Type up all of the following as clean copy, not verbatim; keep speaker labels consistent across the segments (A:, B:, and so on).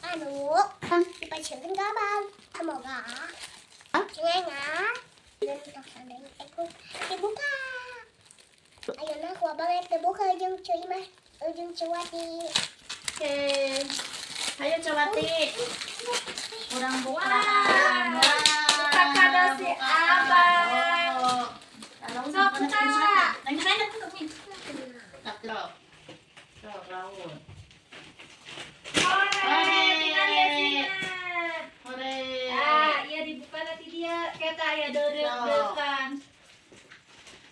A: kado, dipacilin ke abang. Semoga cengengan dan untuk seandainya dibuka. Ayo nak, abang yang dibuka jeung cuy mah, jeung Cewati.
B: Oke, ayo Cewati, kurang buka.
C: Buka kado si abang. Sok buka. Dibuka nanti dia kata ya deg-degan.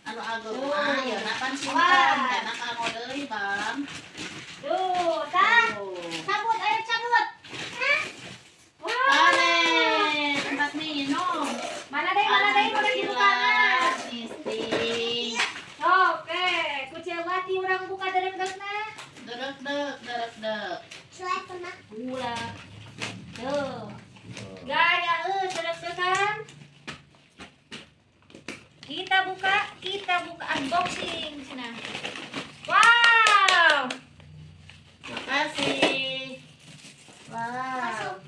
B: Anu agama ya napan simpan karena kamu deui Bang.
C: Tuh, cabut, ayo cabut.
B: Pare, tempat minum.
C: Mana deh dibuka.
B: Misting.
C: Oke, Kucewati orang buka deg-degna.
B: Deg.
A: Selain pernah
C: Gula. Tuh. Gaya deg-degan. Kita buka unboxing sana. Wow.
B: Makasih. Wow.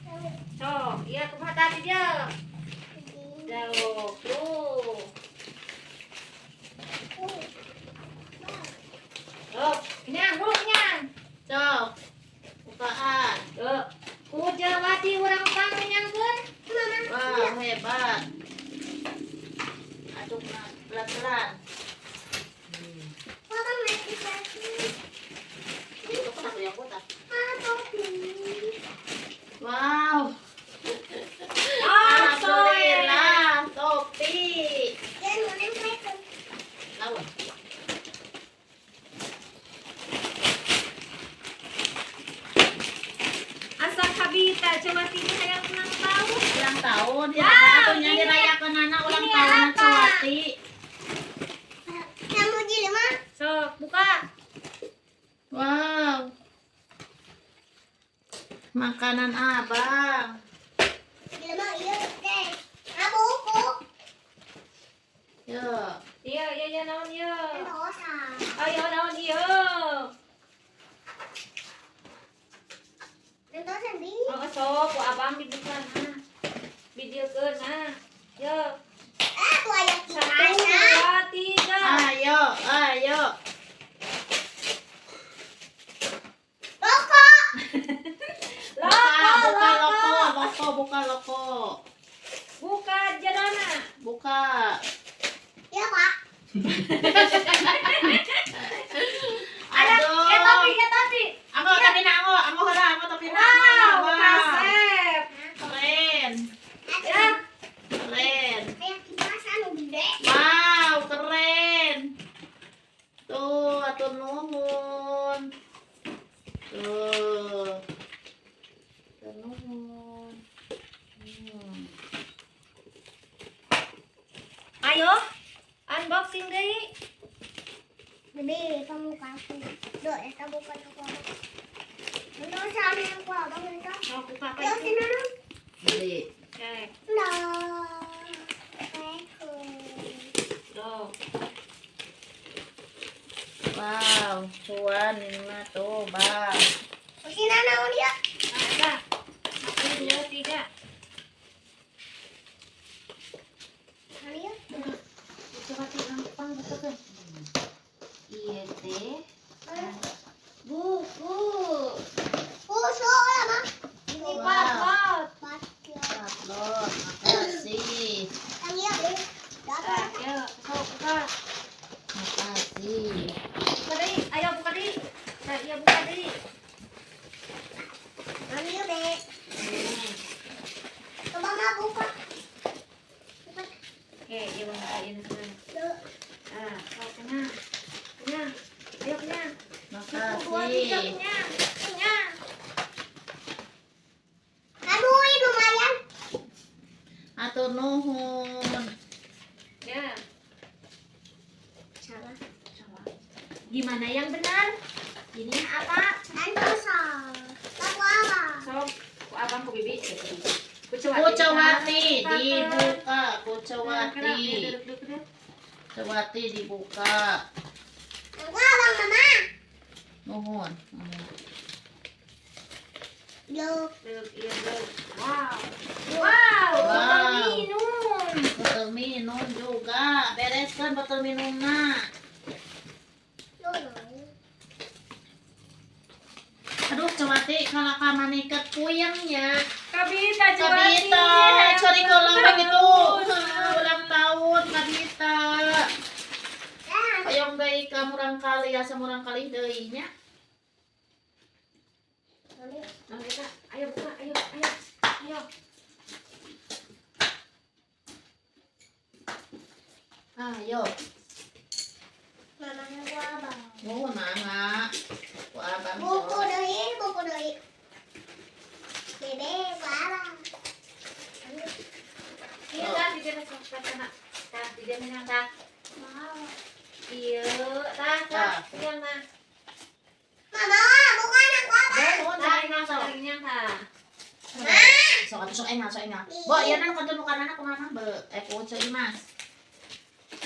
C: Tuh, iya kumaha tadi dia. Jauh. Tuh. Tuh, kenyang, kenyang.
B: Cok. Bukaan.
C: Tuh. Kujawati urang pang kenyangkeun.
B: Wah, hebat. Aduk pelan-pelan.
A: orang naik lagi.
B: Itu kenapa yang kotak?
A: Topi.
B: Wow.
C: Alhamdulillah.
B: Alhamdulillah, topi.
A: Dan mana mereka?
B: Lawan.
C: Asa kabita Cewati hayang ulang tahun.
B: Ulang tahun ya.
C: Wow,
B: Atunya
C: ini-
B: dirayakeun anak ulang
C: ini
B: tahun
C: apa?
B: Cewati.
A: Kamu jelema?
C: Sok, buka.
B: Wow. Makanan abang.
A: Jelema iya deh. Buku.
B: Yo.
C: Iya naon ieu?
A: Dosa.
C: Ayo naon ieu?
A: Dosa bi.
C: Oh, sok ku abang dibuka nah. Videokeun nah. Yo.
A: Aku ayat
C: 1,
A: sana.
C: 2, 3.
B: Ayo.
A: Loko.
B: Buka loko.
C: Buka jadana.
B: Buka.
A: Ya Pak.
C: Ada
B: Aduh.
C: ya tapi.
B: Anggo tapi na anggo tapi na.
C: Wow, kasep.
B: Keren.
C: Ya.
B: Keren.
A: Kayak kipas anu gede.
B: Wow, keren. Tuh, atur nuhun. Tuh. Atur nuhun.
C: Ayo. Unboxing deui.
A: Gede kamu kasih. Doa kita bukan apa. Dosa yang kuah bangun itu.
C: Mau buka apa
A: Yo
C: itu?
A: sini.
B: Jadi,
C: Oke.
A: Nah.
C: Tuh.
B: wow, cuan ini mah tuh, Bang.
A: Sini naon dia?
C: Ada. 1, 2, 3.
A: Ayo.
C: Coba gampang buka.
B: Iya teh.
C: Buku.
A: Puso lah mah.
C: Ini
B: Wow.
C: password.
B: Patlon, makasih.
A: Yang iya deh. Dapat.
C: Ayo, sok buka.
B: Makasih.
C: Buka deui. Ayo buka deui. Nah, iya buka deui.
A: Ambil deh. Coba mah buka.
C: Oke, iya bukain sana.
A: Duh.
C: Ah, sok kenyang. Kenyang. Ayo kenyang. 1, 2, 3
B: Makasih.
C: kenyang. Kenyang.
A: Aduh, ini lumayan.
B: Atur nuhun.
C: Ya.
A: Salah.
C: Salah. Gimana yang benar? Ini apa?
A: Dosa. Lalu apa?
C: Sok, ku abang ku bibi.
B: Kucewati dibuka.
C: Kenapa?
B: Kucewati.
C: Duduk.
B: Kucewati dibuka.
A: Yang abang mama.
B: Nuhun.
A: Look.
C: Iya, wow. Wow,
B: Wow.
C: botol minum.
B: Botol minum juga. Bereskan botol minumnya. Aduh, Cewati, kalau kamu niket puyeng ya.
C: Kabita,
B: Kabita, cari kolam begitu. Ulang tahun, Kabita. Kayong deui ka murang kali asa murang kali deui nya.
C: Kabita, ayo buka, ayo.
B: Ayo.
A: Mamanya gua abang.
B: Nuhun mangga. Ku abang.
A: Buku deui. Dede gua abang.
C: Iya, dah, di sana sana. Dah, di sana dah.
A: Mau.
C: Iya, dah. Iya, mah.
A: Mama, bukan aku abang.
B: Nuhun
C: Dah,
B: sa
C: ini seringnya dah.
B: sok atuh sok enga. Bo, ieu na kantu nukanana kumaha be? Ku ceuy Mas.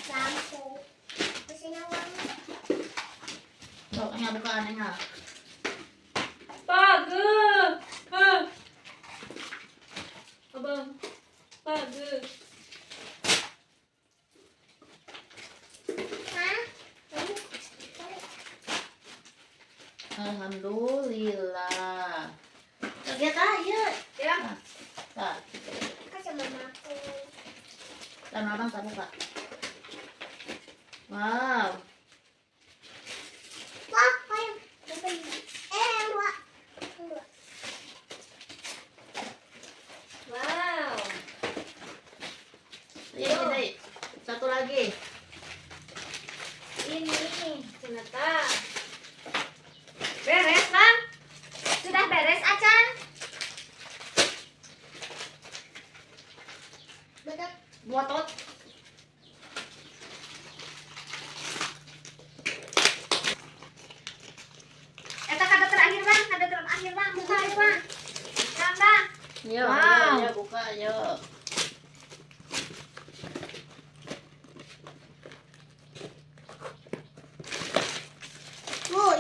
A: Lampu. Kesini wangi.
B: Sok enga bukaan enga.
C: Page. Abang. Page.
A: Hah?
B: Alhamdulillah. Lihat aja.
C: Ya.
B: Tah,
A: Kasih mamaku.
B: sama abang tak buka. Wow.
A: Wah, ayo. Yang dua.
C: Wow.
B: Ini. Satu lagi.
C: Ini ternyata beres kan? Sudah beres Acan?
A: Betul.
C: Botot. Eta kada terakhir bang, buka aja bang. Bang.
B: Yo,
C: Wow.
B: yo, buka yo.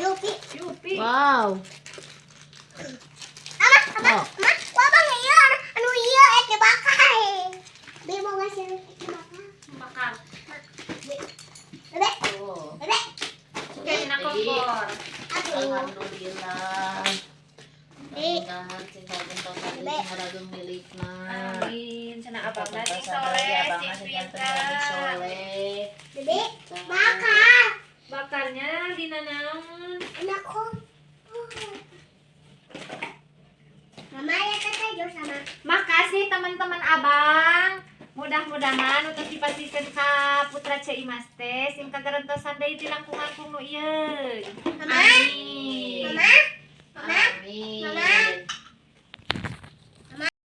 A: Yupi.
C: Yupi.
B: Wow.
A: Ama, wah bang iya, anu iya, dibakar. Dia mau ngasih dibakar.
C: Bakar.
A: Bebe,
B: Tuh.
A: bebe.
C: Jadi nak kompor.
A: Aduh.
B: Alhamdulillah. Mudah-mudahan cinta-cinta tadi ngarageung milikna.
C: Amin. Cenah abang nanti
B: Sore,
C: sore
B: abang
C: si
B: jantan
C: Pinta.
A: Bebe,
B: soleh.
A: bakar.
C: Bakarnya dina naon?
A: Enak kok. Mama ya teteh jauh sama.
C: Makasih teman-teman abang. Mudah-mudahan untuk dipastikan ka putra Cei Mas teh sing kagerentosan deui di langkungan nu ieu.
A: Mama,
C: Amin.